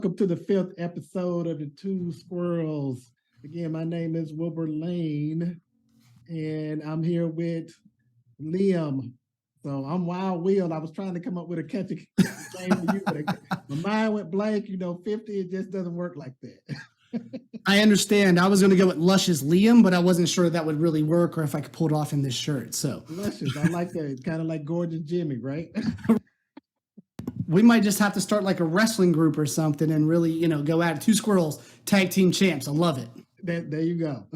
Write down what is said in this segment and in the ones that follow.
welcome to the fifth episode of the Two Squirrels. Again, my name is Wilbur Lane, and I'm here with Liam. So I'm Wild Will. I was trying to come up with a catchy name for you, but my mind went blank. 50, it just doesn't work like that. I understand. I was going to go with Luscious Liam, but I wasn't sure that would really work or if I could pull it off in this shirt. So Luscious, I like that. It's kind of like Gorgeous Jimmy, right? We might just have to start like a wrestling group or something and really, go at it. Two Squirrels, tag team champs. I love it. There you go.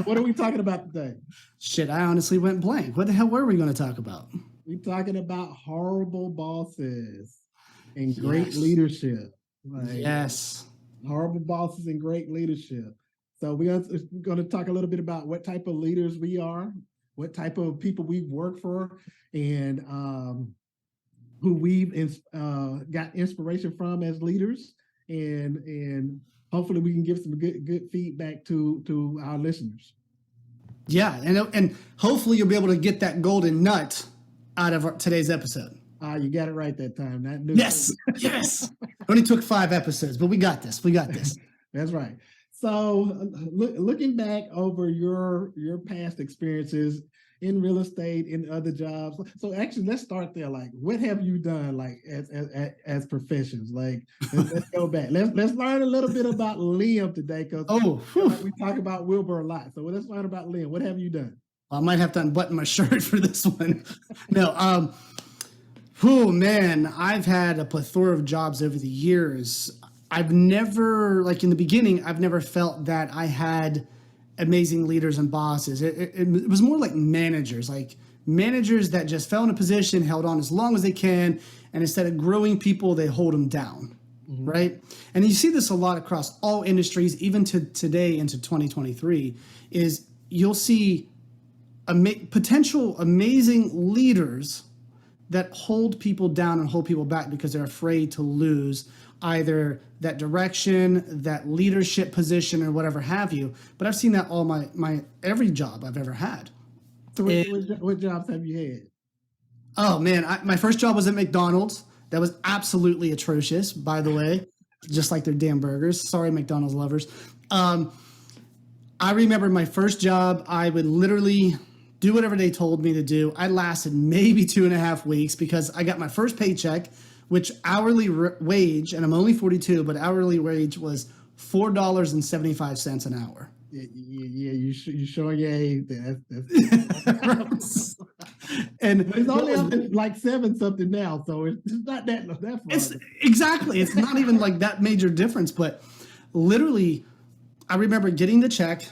What are we talking about today? Shit, I honestly went blank. What the hell were we going to talk about? We're talking about horrible bosses and great leadership. Yes. Horrible bosses and great leadership. So we're going to talk a little bit about what type of leaders we are, what type of people we work for, and who we've got inspiration from as leaders, and hopefully we can give some good feedback to our listeners. Yeah, and hopefully you'll be able to get that golden nut out of today's episode. You got it right that time. Yes. It only took 5 episodes, but we got this. That's right. So looking back over your past experiences in real estate, in other jobs. So actually, let's start there. Like, what have you done, like as professions? Like, let's go back. Let's learn a little bit about Liam today, because we talk about Wilbur a lot. So let's learn about Liam. What have you done? I might have to unbutton my shirt for this one. No, man, I've had a plethora of jobs over the years. I've never, like in the beginning, I've never felt that I had amazing leaders and bosses. It was more like managers that just fell in a position, held on as long as they can, and instead of growing people, they hold them down, right? And you see this a lot across all industries, even to today into 2023, is you'll see potential amazing leaders that hold people down and hold people back because they're afraid to lose either that direction, that leadership position, or whatever have you. But I've seen that all my every job I've ever had. So what jobs have you had? Oh man, my first job was at McDonald's. That was absolutely atrocious, by the way, just like their damn burgers. Sorry, McDonald's lovers. I remember my first job, I would literally do whatever they told me to do. I lasted maybe 2.5 weeks because I got my first paycheck, which hourly wage, and I'm only 42, but hourly wage was $4.75 an hour. Yeah, you showing your age. And it's only up to like 7 something now, so it's not that far. Exactly. It's not even like that major difference, but literally, I remember getting the check,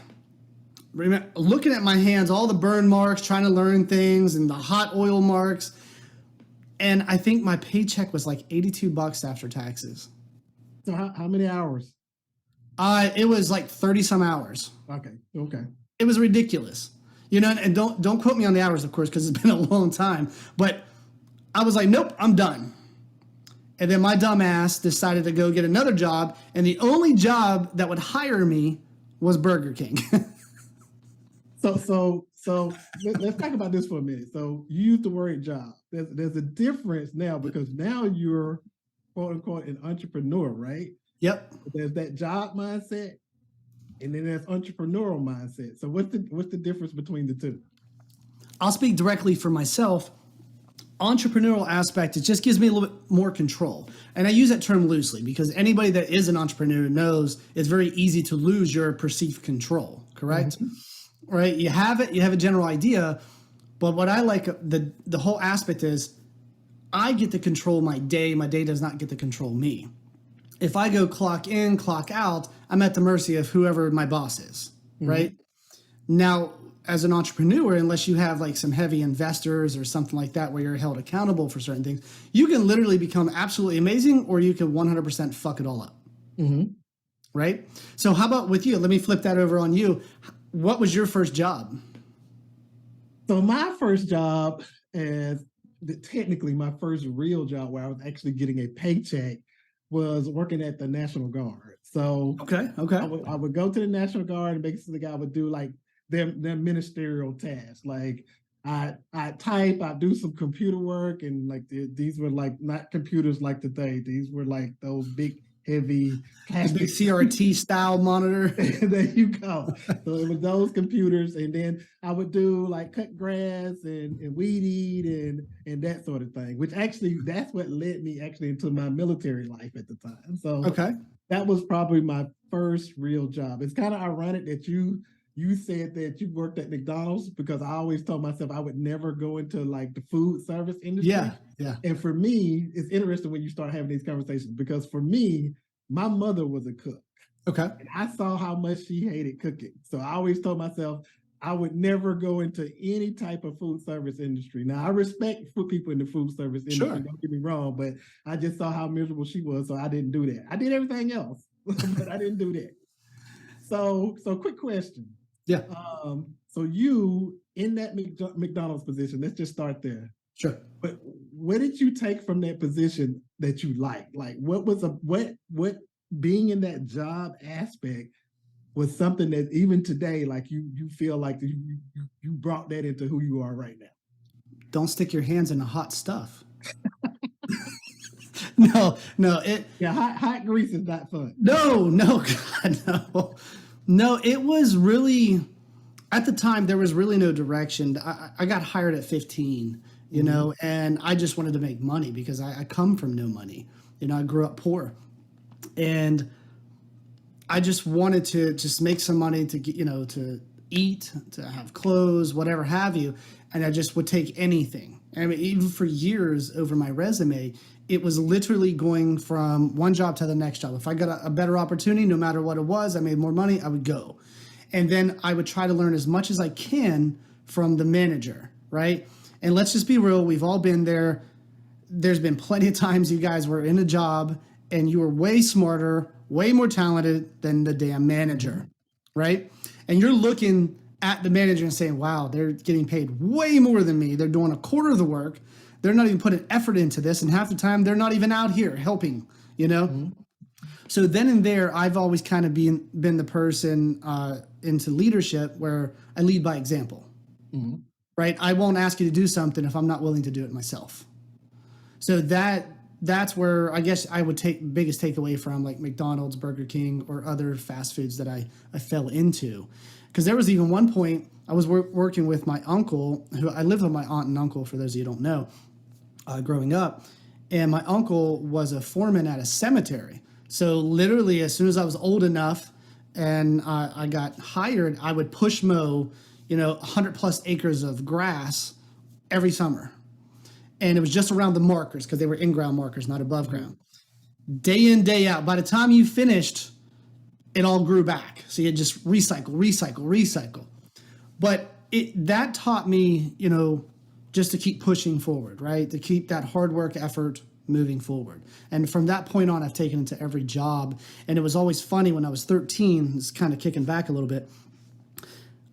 looking at my hands, all the burn marks, trying to learn things, and the hot oil marks. And I think my paycheck was like $82 after taxes. So how many hours? It was like 30 some hours. Okay. It was ridiculous. And don't quote me on the hours, of course, because it's been a long time. But I was like, nope, I'm done. And then my dumb ass decided to go get another job. And the only job that would hire me was Burger King. So let's talk about this for a minute. So you used the word job. There's a difference now, because now you're quote unquote an entrepreneur, right? Yep. There's that job mindset, and then there's entrepreneurial mindset. So what's the difference between the two? I'll speak directly for myself. Entrepreneurial aspect, it just gives me a little bit more control. And I use that term loosely because anybody that is an entrepreneur knows it's very easy to lose your perceived control, correct? Mm-hmm. Right? You have a general idea, but what I like, the whole aspect is I get to control my day. My day does not get to control me. If I go clock in, clock out, I'm at the mercy of whoever my boss is, right? Now, as an entrepreneur, unless you have like some heavy investors or something like that where you're held accountable for certain things, you can literally become absolutely amazing, or you can 100% fuck it all up, right? So how about with you? Let me flip that over on you. What was your first job? So my first job, technically my first real job where I was actually getting a paycheck, was working at the National Guard. So okay. I would go to the National Guard, and basically I would do like their ministerial tasks. Like I type, I do some computer work, and like these were like not computers like today. These were like those big heavy The big plastic. CRT style monitor. There you go. So it was those computers, and then I would do like cut grass and weed eat and that sort of thing. Which actually, that's what led me actually into my military life at the time. So Okay. that was probably my first real job. It's kind of ironic that you said that you worked at McDonald's because I always told myself I would never go into like the food service industry. Yeah. Yeah. And for me, it's interesting when you start having these conversations because for me, my mother was a cook. Okay. And I saw how much she hated cooking. So I always told myself I would never go into any type of food service industry. Now I respect for people in the food service industry, Sure. don't get me wrong, but I just saw how miserable she was, so I didn't do that. I did everything else, but I didn't do that. So quick question. Yeah. So you in that McDonald's position, let's just start there. Sure. But what did you take from that position that you liked? Like what was a what being in that job aspect was something that even today, like you feel like you brought that into who you are right now. Don't stick your hands in the hot stuff. No, no, Yeah, hot grease is not fun. no, God, no. No, it was really, at the time, there was really no direction. I got hired at 15, you know, and I just wanted to make money because I come from no money. You know, I grew up poor. And I just wanted to just make some money to get, you know, to eat, to have clothes, whatever have you. And I just would take anything. I mean, even for years over my resume, it was literally going from one job to the next job. If I got a better opportunity, no matter what it was, I made more money, I would go. And then I would try to learn as much as I can from the manager, right? And let's just be real, we've all been there. There's been plenty of times you guys were in a job and you were way smarter, way more talented than the damn manager, right? And you're looking at the manager and saying, wow, they're getting paid way more than me. They're doing a quarter of the work. They're not even putting effort into this. And half the time, they're not even out here helping, you know? Mm-hmm. So then and there, I've always kind of been the person into leadership where I lead by example, right? I won't ask you to do something if I'm not willing to do it myself. So that's where I guess I would take biggest takeaway from like McDonald's, Burger King, or other fast foods that I fell into. Because there was even one point I was working with my uncle, who I lived with my aunt and uncle, for those of you who don't know, growing up. And my uncle was a foreman at a cemetery. So literally as soon as I was old enough and I got hired, I would push mow, 100 plus acres of grass every summer. And it was just around the markers because they were in-ground markers, not above ground. Day in, day out. By the time you finished, it all grew back. So you just recycle. But that taught me, just to keep pushing forward, right? To keep that hard work effort moving forward. And from that point on, I've taken it to every job. And it was always funny when I was 13, it's kind of kicking back a little bit.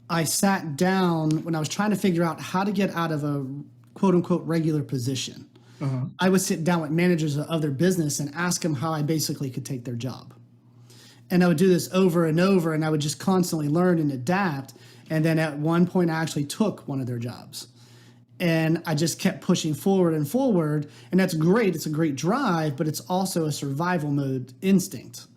I sat down when I was trying to figure out how to get out of a quote unquote regular position. Uh-huh. I would sit down with managers of their business and ask them how I basically could take their job. And I would do this over and over, and I would just constantly learn and adapt. And then at one point, I actually took one of their jobs. And I just kept pushing forward and forward. And that's great. It's a great drive, but it's also a survival mode instinct,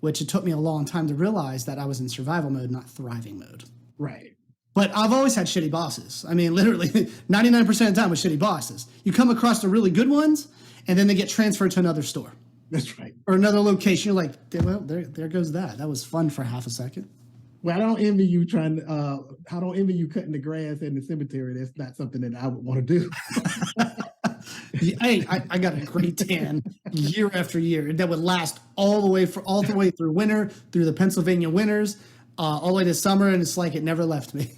which it took me a long time to realize that I was in survival mode, not thriving mode. Right. But I've always had shitty bosses. I mean, literally 99% of the time with shitty bosses. You come across the really good ones, and then they get transferred to another store. That's right. Or another location. You're like, well, there goes that. That was fun for half a second. Well, I don't envy you I don't envy you cutting the grass in the cemetery. That's not something that I would want to do. Hey, I got a great tan year after year. That would last all the way through winter, through the Pennsylvania winters, all the way to summer, and it's like it never left me.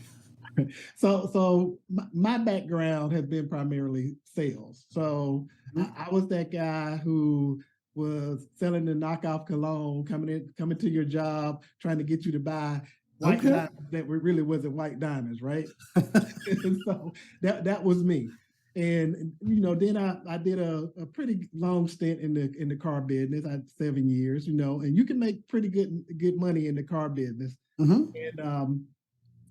So my background has been primarily sales. So I was that guy who was selling the knockoff cologne, coming to your job, trying to get you to buy white diamonds that really wasn't white diamonds, right? And so that was me. And then I did a pretty long stint in the car business. I had 7 years, and you can make pretty good money in the car business. Mm-hmm. And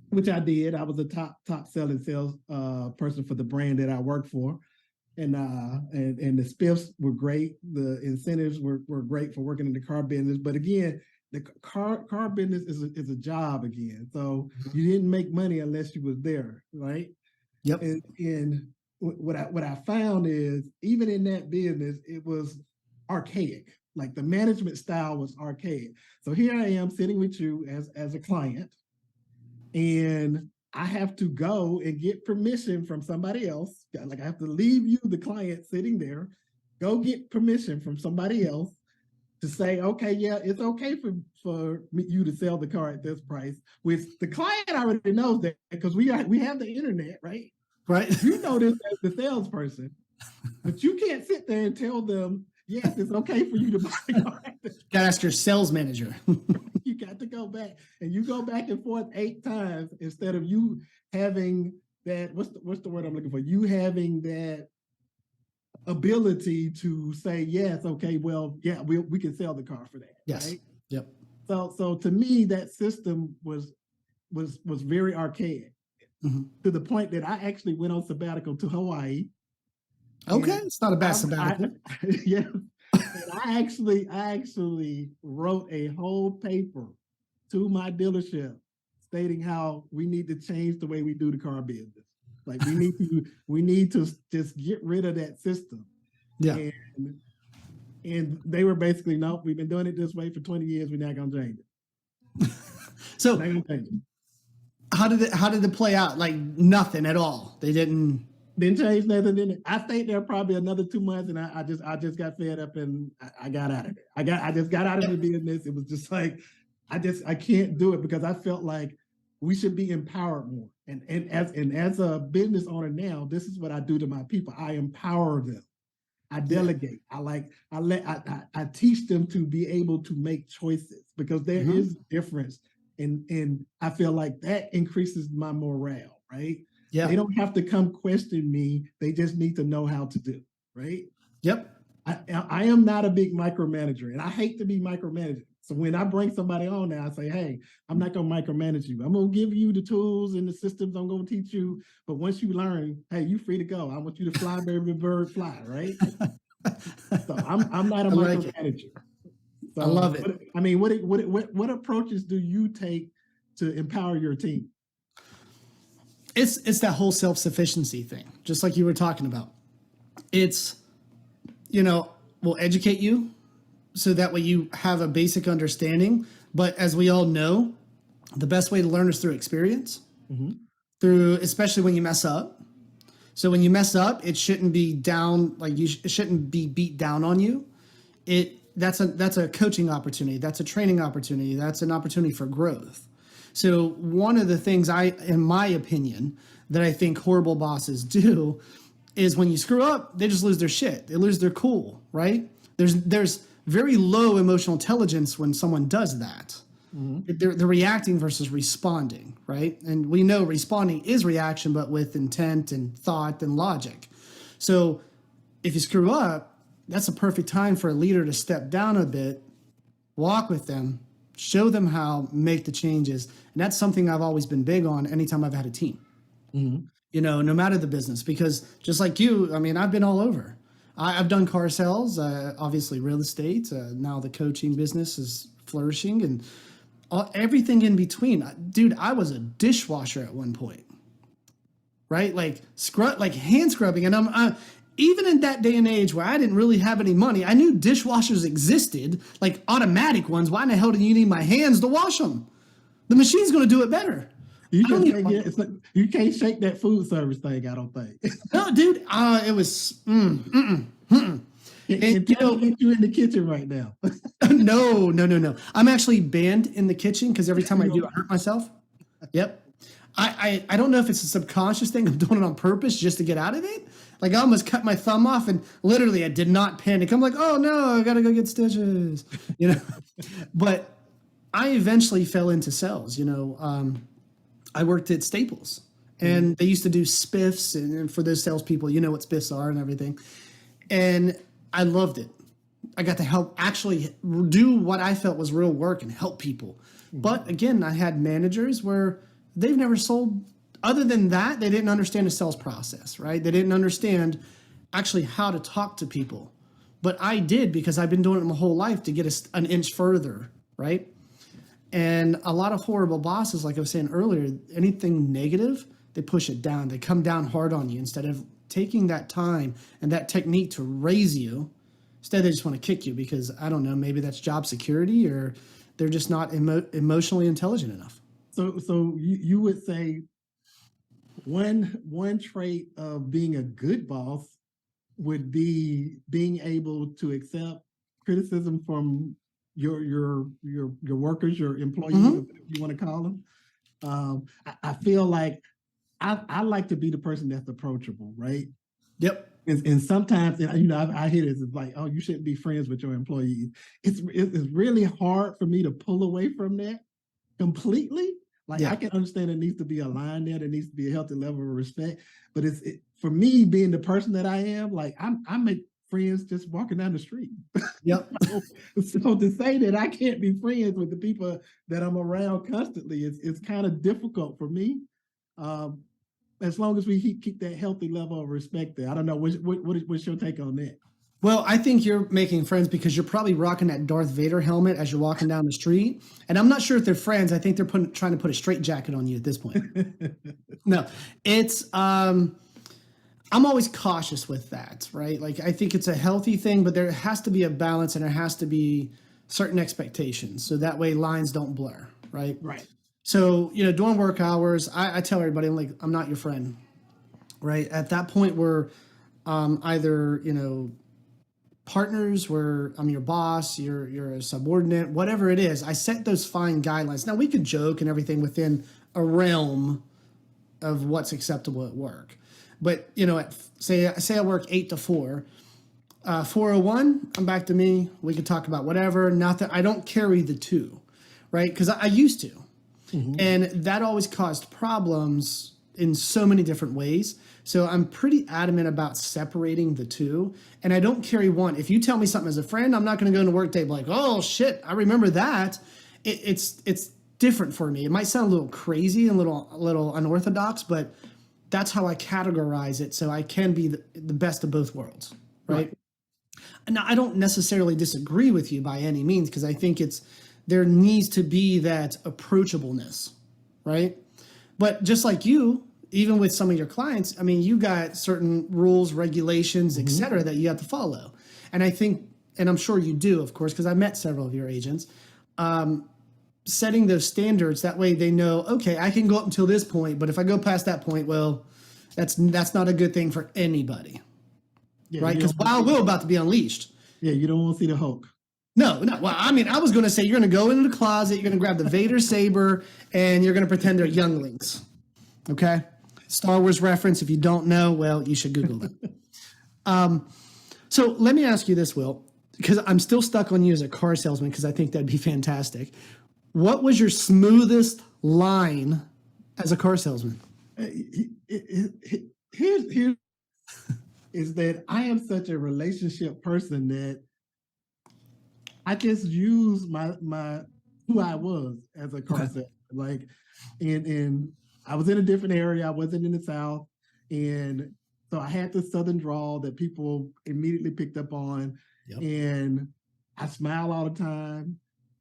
which I did. I was a top selling sales person for the brand that I worked for. and the spiffs were great. The incentives were great for working in the car business. But again, the car business is a job again. So you didn't make money unless you was there, right? Yep. And what I found is even in that business, it was archaic. Like the management style was archaic. So here I am sitting with you as a client, and I have to go and get permission from somebody else. Like I have to leave you, the client, sitting there, go get permission from somebody else to say, okay, yeah, it's okay for you to sell the car at this price. Which the client already knows that because we have the internet, right? Right. You know this as the salesperson, but you can't sit there and tell them, yes, it's okay for you to buy the car. Gotta ask your sales manager. You got to go back, and you go back and forth 8 times instead of you having that. What's the word I'm looking for? You having that ability to say, yes, okay, well, yeah, we can sell the car for that. Yes. Right? Yep. So to me, that system was very archaic, to the point that I actually went on sabbatical to Hawaii. Okay, it's not a bad sabbatical. Yeah. I actually wrote a whole paper to my dealership stating how we need to change the way we do the car business. Like we need to just get rid of that system. Yeah. And they were basically, no, we've been doing it this way for 20 years. We're not gonna change it. So not gonna change it. How did it play out? Like nothing at all. They didn't change nothing. Then I stayed there probably another 2 months, and I just got fed up, and I got out of it. I just got out of the business. It was just like I can't do it because I felt like we should be empowered more. And as a business owner now, this is what I do to my people. I empower them. I delegate. I teach them to be able to make choices because there is difference, and I feel like that increases my morale. Right. Yeah. They don't have to come question me. They just need to know how to do, right? Yep. I am not a big micromanager, and I hate to be micromanaged. So when I bring somebody on now, I say, hey, I'm not going to micromanage you. I'm going to give you the tools and the systems I'm going to teach you. But once you learn, hey, you're free to go. I want you to fly, baby bird, fly, right? So I'm not a micromanager. So, I love it. I mean, what approaches do you take to empower your team? It's that whole self-sufficiency thing, just like you were talking about. It's, we'll educate you so that way you have a basic understanding. But as we all know, the best way to learn is through experience, through, especially when you mess up. So when you mess up, it shouldn't be down, like it shouldn't be beat down on you. That's a coaching opportunity. That's a training opportunity. That's an opportunity for growth. So one of the things in my opinion, that I think horrible bosses do is when you screw up, they just lose their shit. They lose their cool, right? There's very low emotional intelligence when someone does that. They're reacting versus responding, right? And we know responding is reaction, but with intent and thought and logic. So if you screw up, that's a perfect time for a leader to step down a bit, walk with them, show them how, make the changes. And that's something I've always been big on anytime I've had a team, no matter the business, because just like you, I mean, I've been all over. I've done car sales, obviously real estate. Now the coaching business is flourishing and everything in between. Dude, I was a dishwasher at one point, right? Like hand scrubbing. And I'm even in that day and age where I didn't really have any money, I knew dishwashers existed, like automatic ones. Why in the hell do you need my hands to wash them? The machine's going to do it better. You can't shake that food service thing, I don't think. No, dude, it was. Can get you in the kitchen right now. No. I'm actually banned in the kitchen because every time I do, I hurt myself. Yep. I don't know if it's a subconscious thing. I'm doing it on purpose just to get out of it. Like I almost cut my thumb off and literally I did not panic. I'm like, oh no, I got to go get stitches, But I eventually fell into sales, I worked at Staples and they used to do spiffs. And for those salespeople, you know what spiffs are and everything. And I loved it. I got to help actually do what I felt was real work and help people. But again, I had managers where they've never sold. Other than that, they didn't understand the sales process, right? They didn't understand actually how to talk to people. But I did because I've been doing it my whole life to get an inch further, right? And a lot of horrible bosses, like I was saying earlier, anything negative, they push it down. They come down hard on you instead of taking that time and that technique to raise you. Instead, they just want to kick you because, I don't know, maybe that's job security or they're just not emotionally intelligent enough. So you would say one trait of being a good boss would be being able to accept criticism from your workers, your employees, Mm-hmm. whatever you want to call them. I feel like I like to be the person that's approachable, right? Yep. And sometimes, I hear this, it's like, oh, you shouldn't be friends with your employees. It's really hard for me to pull away from that completely. Like, Yeah. I can understand it needs to be a line there. There needs to be a healthy level of respect. But for me, being the person that I am, like I make friends just walking down the street. Yep. So to say that I can't be friends with the people that I'm around constantly, it's kind of difficult for me. Um, as long as we keep that healthy level of respect there. I don't know. What's your take on that? Well, I think you're making friends because you're probably rocking that Darth Vader helmet as you're walking down the street. And I'm not sure if they're friends. I think they're trying to put a straight jacket on you at this point. No, it's I'm always cautious with that, right? Like I think it's a healthy thing, but there has to be a balance and there has to be certain expectations. So that way lines don't blur, right? Right. So, during work hours, I tell everybody, I'm like, I'm not your friend, right? At that point, we're either, partners where I'm your boss, you're a subordinate, whatever it is. I set those fine guidelines. Now we could joke and everything within a realm of what's acceptable at work. But say I work 8 to 4, 4:01, I'm back to me. We could talk about whatever. Not that I don't carry the two, right? Because I used to, and that always caused problems in so many different ways. So I'm pretty adamant about separating the two, and I don't carry one. If you tell me something as a friend, I'm not going to go into work day like, oh shit, I remember that. It's different for me. It might sound a little crazy and a little unorthodox, but that's how I categorize it. So I can be the best of both worlds, right? Now I don't necessarily disagree with you by any means because I think there needs to be that approachableness, right? But just like you, even with some of your clients, I mean, you got certain rules, regulations, et cetera, that you have to follow. And I think, and I'm sure you do, of course, because I met several of your agents, setting those standards, that way they know, okay, I can go up until this point, but if I go past that point, well, that's not a good thing for anybody, right? Because Wild Will about to be unleashed. Yeah, you don't want to see the Hulk. No. Well, I mean, I was going to say you're going to go into the closet, you're going to grab the Vader saber, and you're going to pretend they're younglings. Okay? Star Wars reference. If you don't know, well, you should Google it. So let me ask you this, Will, because I'm still stuck on you as a car salesman because I think that'd be fantastic. What was your smoothest line as a car salesman? Here's is that I am such a relationship person that I just use my who I was as a car salesman. Like, and I was in a different area. I wasn't in the South, and so I had the Southern drawl that people immediately picked up on, and I smile all the time,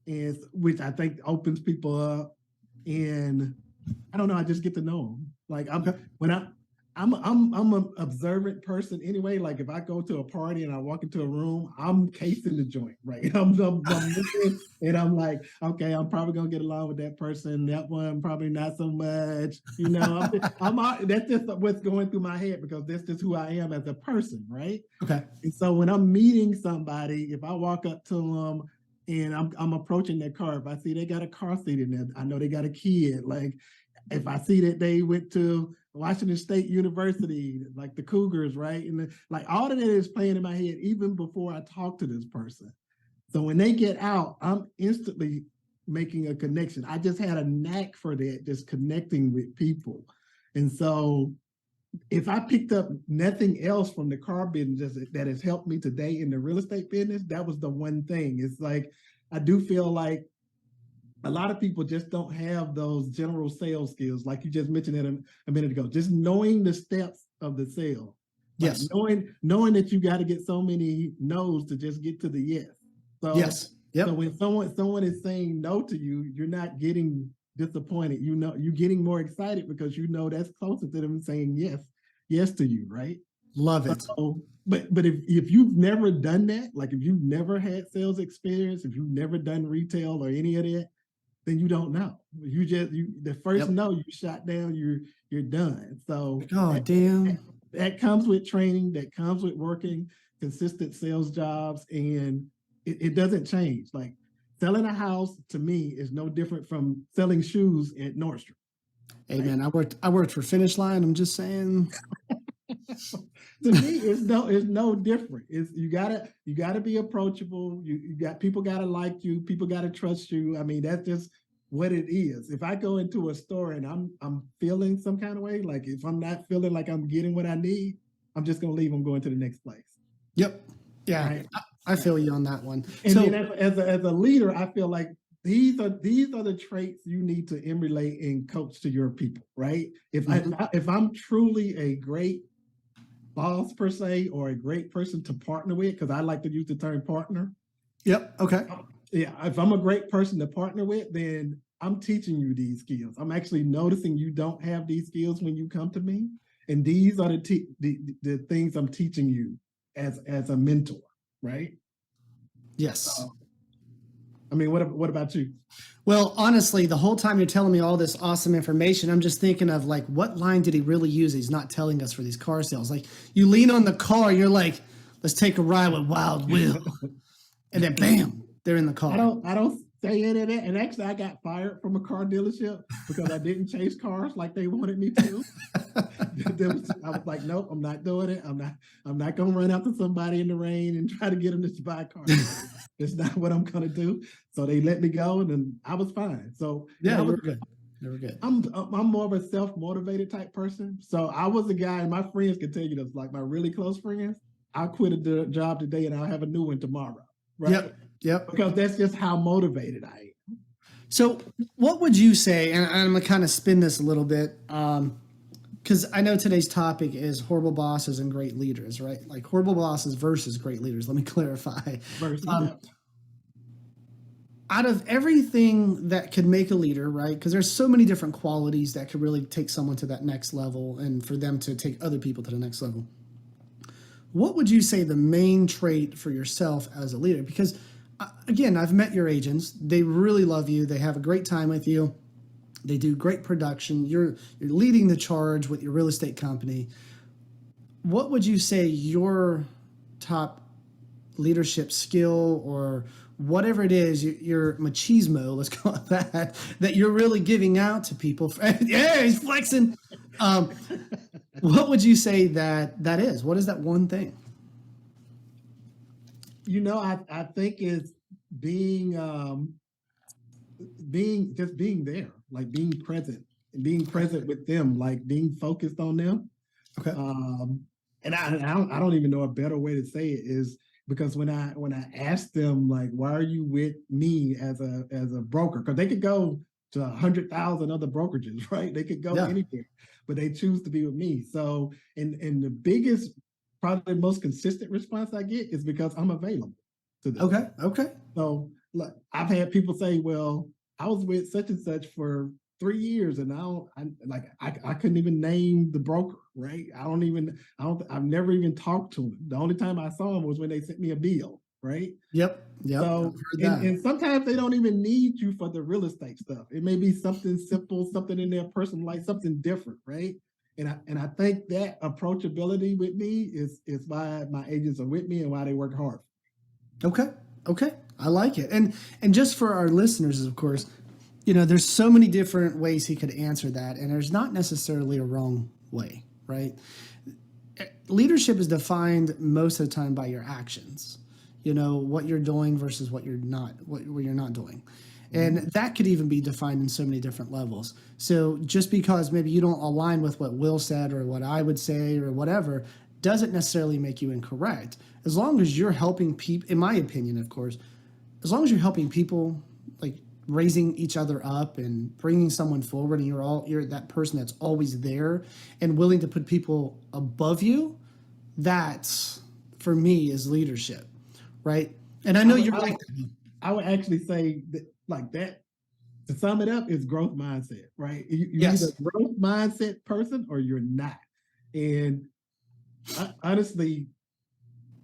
and which I think opens people up. And I don't know, I just get to know them. Like I'm an observant person anyway. Like if I go to a party and I walk into a room, I'm casing the joint, right? I'm looking and I'm like, okay, I'm probably gonna get along with that person. That one probably not so much. That's just what's going through my head because that's just who I am as a person, right? Okay. And so when I'm meeting somebody, if I walk up to them and I'm approaching their car, if I see they got a car seat in there, I know they got a kid. Like if I see that they went to Washington State University, like the Cougars, right? And like all of that is playing in my head even before I talk to this person. So when they get out, I'm instantly making a connection. I just had a knack for that, just connecting with people. And so if I picked up nothing else from the car business that has helped me today in the real estate business, that was the one thing. It's like, I do feel like a lot of people just don't have those general sales skills, like you just mentioned it a minute ago, just knowing the steps of the sale. Like Yes. knowing that you got to get so many no's to just get to the yes. So Yes. so Yep. when someone is saying no to you, you're not getting disappointed. You know, you're getting more excited because you know that's closer to them saying yes to you, right? Love it. So, but if you've never done that, like if you've never had sales experience, if you've never done retail or any of that, then you don't know. You the first Yep. no you shot down, you're done. So Oh, that, damn. that comes with training, that comes with working consistent sales jobs, and it doesn't change. Like selling a house to me is no different from selling shoes at Nordstrom, Hey right? man, I worked for Finish Line. I'm just saying. To me, it's no different. It's you gotta be approachable. You got people gotta like you. People gotta trust you. I mean, that's just what it is. If I go into a store and I'm feeling some kind of way, like if I'm not feeling like I'm getting what I need, I'm just gonna leave. I'm going to the next place, Yep. Yeah, right? I feel you on that one. And then So, as a leader, I feel like these are the traits you need to emulate and coach to your people, right? mhm. If I'm truly a great boss per se or a great person to partner with, because I like to use the term partner. Yep. Okay. Yeah, if I'm a great person to partner with, then I'm teaching you these skills. I'm actually noticing you don't have these skills when you come to me, and these are the things I'm teaching you as a mentor, right? Yes. I mean, what about you? Well, honestly, the whole time you're telling me all this awesome information, I'm just thinking of like, what line did he really use? He's not telling us for these car sales. Like, you lean on the car, you're like, let's take a ride with Wild Will, and then bam, they're in the I car. don't I don't say any of that. And actually, I got fired from a car dealership because I didn't chase cars like they wanted me to. I was like, nope, I'm not doing it. I'm not gonna run after somebody in the rain and try to get them to buy a car. It's not what I'm gonna do. So they let me go, and then I was fine. So and Yeah, I you was were good. You were good. I'm more of a self motivated type person. So I was a guy, and my friends can tell you this, like my really close friends. I'll quit a job today, and I'll have a new one tomorrow, right? Yep. Yep. Because that's just how motivated I am. So, what would you say? And I'm gonna kind of spin this a little bit, because I know today's topic is horrible bosses and great leaders, right? Like horrible bosses versus great leaders. Let me clarify. Versus, Um, yeah. Out of everything that could make a leader, right? Because there's so many different qualities that could really take someone to that next level, and for them to take other people to the next level. What would you say the main trait for yourself as a leader? Because again, I've met your agents. They really love you. They have a great time with you. They do great production. You're leading the charge with your real estate company. What would you say your top leadership skill or whatever it is, your machismo, let's call it that you're really giving out to people? Yeah, he's flexing. Um, what would you say that is? What is that one thing? I think it's being being there, like being present and being Okay. present with them, like being focused on them. Okay. Um, and I don't even know a better way to say it is because when I ask them like, why are you with me as a broker? Because they could go to 100,000 other brokerages, right? They could go Yeah. anywhere, but they choose to be with me. So, and the biggest, probably the most consistent response I get is because I'm available to them. Okay. Okay. So look, I've had people say, "Well, I was with such and such for 3 years, and I couldn't even name the broker, right? I've never even talked to him. The only time I saw him was when they sent me a bill, right? Yep. Yep. I've So, heard and that. and sometimes they don't even need you for the real estate stuff. It may be something simple, something in their personal life, something different, right? And I think that approachability with me is why my agents are with me and why they work hard. Okay. Okay. I like it. And just for our listeners, of course, there's so many different ways he could answer that, and there's not necessarily a wrong way, right? Leadership is defined most of the time by your actions. What you're doing versus what you're not doing. And Mhm. that could even be defined in so many different levels. So just because maybe you don't align with what Will said or what I would say or whatever, doesn't necessarily make you incorrect. As long as you're helping people, in my opinion, of course, as long as you're helping people, like raising each other up and bringing someone forward, and you're that person that's always there and willing to put people above you, That for me is leadership, right? And I I know would, you're I like would, I would actually say that like that. To sum it up, is growth mindset, right? You're either yes, a growth mindset person or you're not. And honestly,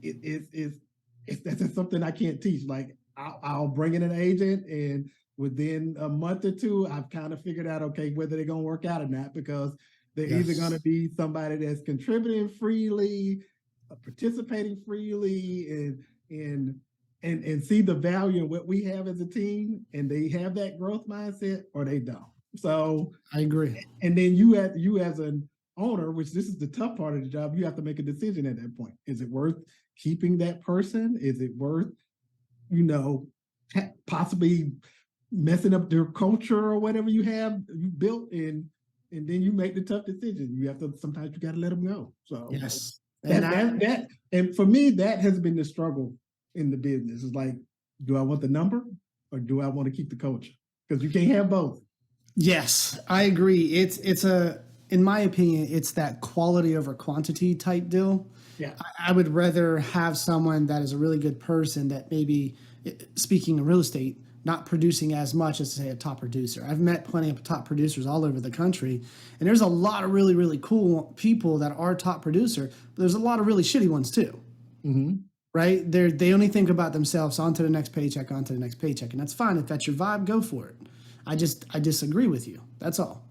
that's just something I can't teach. Like I'll bring in an agent, and within a month or two, I've kind of figured out okay whether they're gonna work out or not because they're either gonna yes, be somebody that's contributing freely, participating freely, and and see the value in what we have as a team, and they have that growth mindset, or they don't. So, I agree. and then you as an owner, which this is the tough part of the job, you have to make a decision at that point. Is it worth keeping that person? Is it worth, you know, possibly messing up their culture or whatever you built, and then you make the tough decision. You have to sometimes you got to let them go. So Yes, and that and for me that has been the struggle in the business. Is like, do I want the number or do I want to keep the culture? Because you can't have both. yes, I agree. It's a, in my opinion, it's that quality over quantity type deal. Yeah. I would rather have someone that is a really good person that maybe, speaking of real estate, not producing as much as say a top producer. I've met plenty of top producers all over the country, and there's a lot of really really cool people that are top producer. But there's a lot of really shitty ones too, Mm-hmm. right? They only think about themselves, on to the next paycheck, on to the next paycheck, and that's fine if that's your vibe. Go for it. I disagree with you. That's all.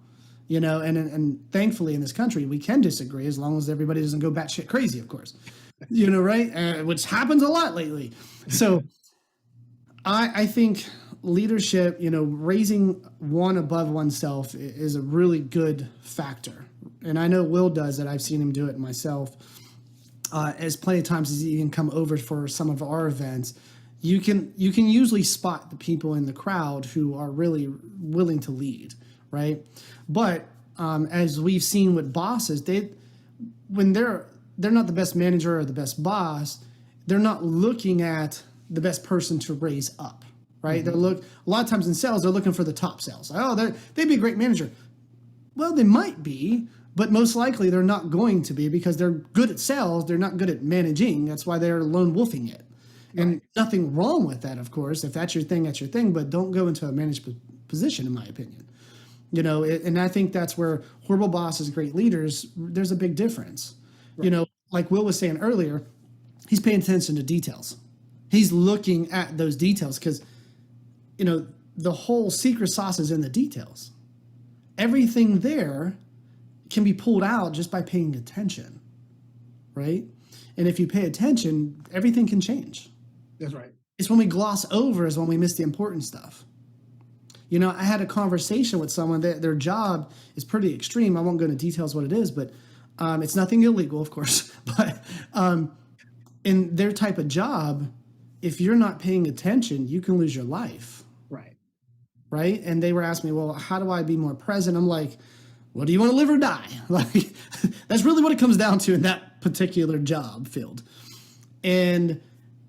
You know, and thankfully in this country we can disagree as long as everybody doesn't go batshit crazy, of course. You know, right? Which happens a lot lately. So I think leadership, you know, raising one above oneself is a really good factor. And I know Will does it. I've seen him do it myself. As plenty of times as he can come over for some of our events, you can usually spot the people in the crowd who are really willing to lead, right? But as we've seen with bosses, when they're not the best manager or the best boss, they're not looking at the best person to raise up, right? Mm-hmm. A lot of times in sales, they're looking for the top sales. Oh, they'd be a great manager. Well, they might be, but most likely they're not going to be because they're good at sales. They're not good at managing. That's why they're lone wolfing it. Right. And nothing wrong with that, of course. If that's your thing, that's your thing. But don't go into a managed position, in my opinion. You know, and I think that's where horrible bosses, great leaders, there's a big difference. You Right. know, like Will was saying earlier, he's paying attention to details. He's looking at those details because, you know, the whole secret sauce is in the details. Everything there can be pulled out just by paying attention, right? And if you pay attention, everything can change. That's right. It's when we gloss over is when we miss the important stuff. You know, I had a conversation with someone that their job is pretty extreme. I won't go into details what it is, but it's nothing illegal, of course. But in their type of job, if you're not paying attention, you can lose your life, Right. right? And they were asking me, well, how do I be more present? I'm like, well, do you want to live or die? Like, that's really what it comes down to in that particular job field. And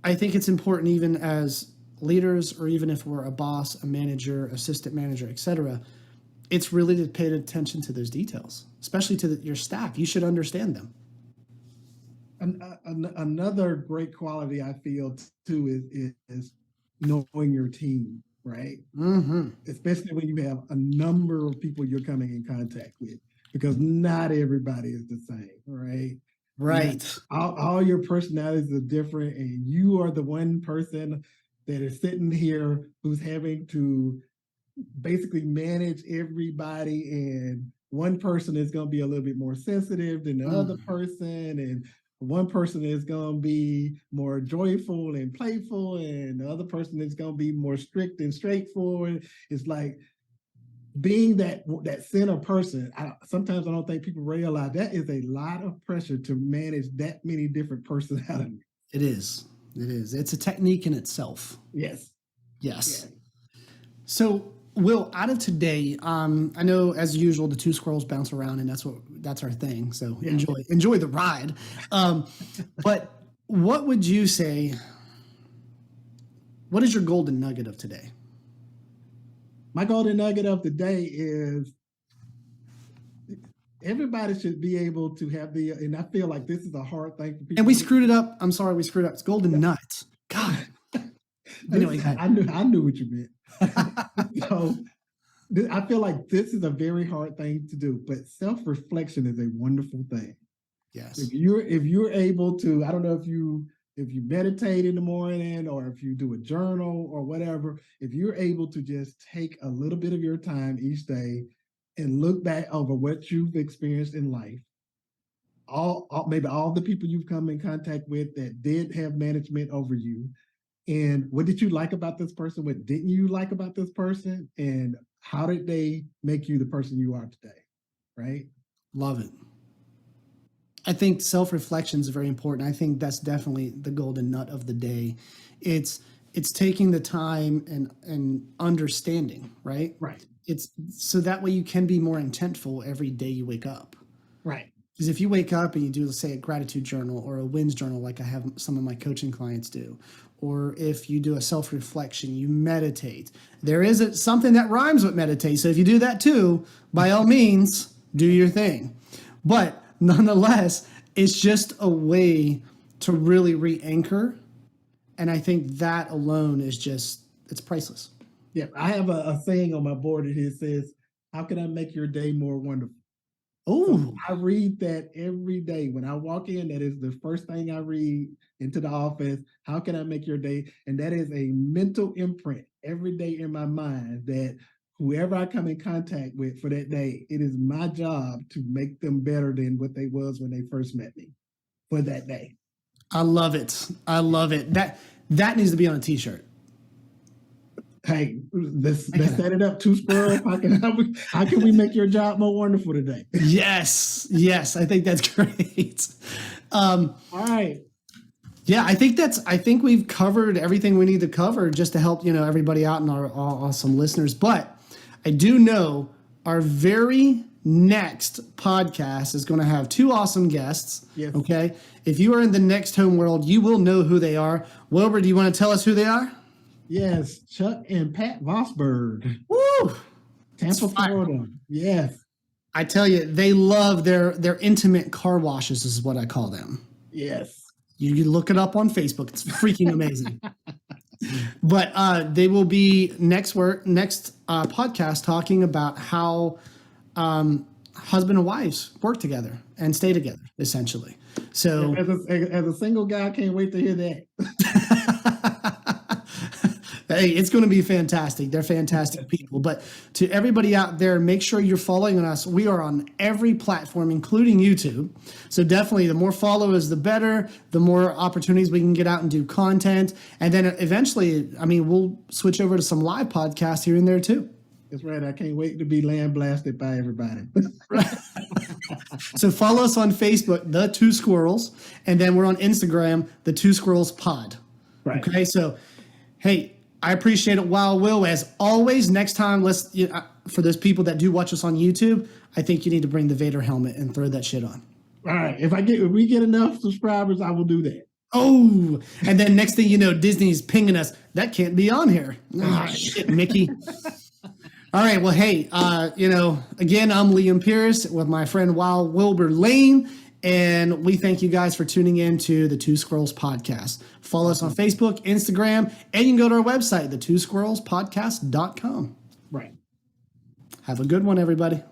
I think it's important, even as leaders, or even if we're a boss, a manager, assistant manager, etc., it's really to pay attention to those details, especially to your staff. You should understand them. Another great quality I feel too is knowing your team, right? Mm-hmm. Especially when you have a number of people you're coming in contact with, because not everybody is the same, right? Not, Right. all your personalities are different, and you are the one person that is sitting here who's having to basically manage everybody, and one person is going to be a little bit more sensitive than the other Mm. person, and one person is going to be more joyful and playful, and the other person is going to be more strict and straightforward. It's like being that center person. Sometimes I don't think people realize that is a lot of pressure to manage that many different personalities. It is. It is. It's a technique in itself. Yes. Yeah. Yes. So, Will, out of today, I know as usual the two squirrels bounce around, and that's our thing. So Yeah. enjoy the ride. But what would you say? What is your golden nugget of today? My golden nugget of the day is everybody should be able to have and I feel like this is a hard thing for people. And we screwed it up. I'm sorry, we screwed up. It's golden nuts. God. Anyway, I knew what you meant. So I feel like this is a very hard thing to do, but self-reflection is a wonderful thing. Yes. If you're able to, I don't know if you meditate in the morning or if you do a journal or whatever, if you're able to just take a little bit of your time each day and look back over what you've experienced in life, maybe all the people you've come in contact with that did have management over you, and what did you like about this person? What didn't you like about this person? And how did they make you the person you are today? Right? Love it. I think self-reflection is very important. I think that's definitely the golden nut of the day. It's taking the time and understanding, right? Right. It's so that way you can be more intentful every day you wake up. Right. Because if you wake up and you do, let's say, a gratitude journal or a wins journal, like I have some of my coaching clients do, or if you do a self-reflection, you meditate. There is something that rhymes with meditate. So if you do that too, by all means, do your thing. But nonetheless, it's just a way to really re-anchor. And I think that alone is it's priceless. Yeah. I have a saying on my board that it says, how can I make your day more wonderful? Oh, so I read that every day. When I walk in, that is the first thing I read into the office. How can I make your day? And that is a mental imprint every day in my mind that whoever I come in contact with for that day, it is my job to make them better than what they was when they first met me for that day. I love it. I love it. That needs to be on a t-shirt. Hey, let's set it up. Two squirrels. How can we make your job more wonderful today? Yes. I think that's great. All right. Yeah, I think we've covered everything we need to cover just to help, everybody out and our awesome listeners. But I do know our very next podcast is going to have two awesome guests. Yes. Okay. If you are in the next home world, you will know who they are. Wilbur, do you want to tell us who they are? Yes, Chuck and Pat Vosberg. Woo! Tampa, Florida. Yes. I tell you, they love their intimate car washes is what I call them. Yes. You look it up on Facebook. It's freaking amazing. But they will be next podcast talking about how husband and wives work together and stay together, essentially. So as a single guy, I can't wait to hear that. Hey, it's going to be fantastic. They're fantastic people. But to everybody out there, make sure you're following us. We are on every platform, including YouTube. So definitely the more followers, the better, the more opportunities we can get out and do content. And then eventually, we'll switch over to some live podcasts here and there too. That's right. I can't wait to be land blasted by everybody. So follow us on Facebook, The Two Squirrels. And then we're on Instagram, The Two Squirrels Pod. Right. Okay. So, hey, I appreciate it. Wow, Will, as always, next time, for those people that do watch us on YouTube, I think you need to bring the Vader helmet and throw that shit on. All right. If we get enough subscribers, I will do that. Oh, and then next thing you know, Disney's pinging us. That can't be on here. Oh, shit, Mickey. All right. Well, hey, again, I'm Liam Pierce with my friend Wilbur Lane. And we thank you guys for tuning in to the Two Squirrels Podcast. Follow us on Facebook, Instagram, and you can go to our website, thetwosquirrelspodcast.com. Right. Have a good one, everybody.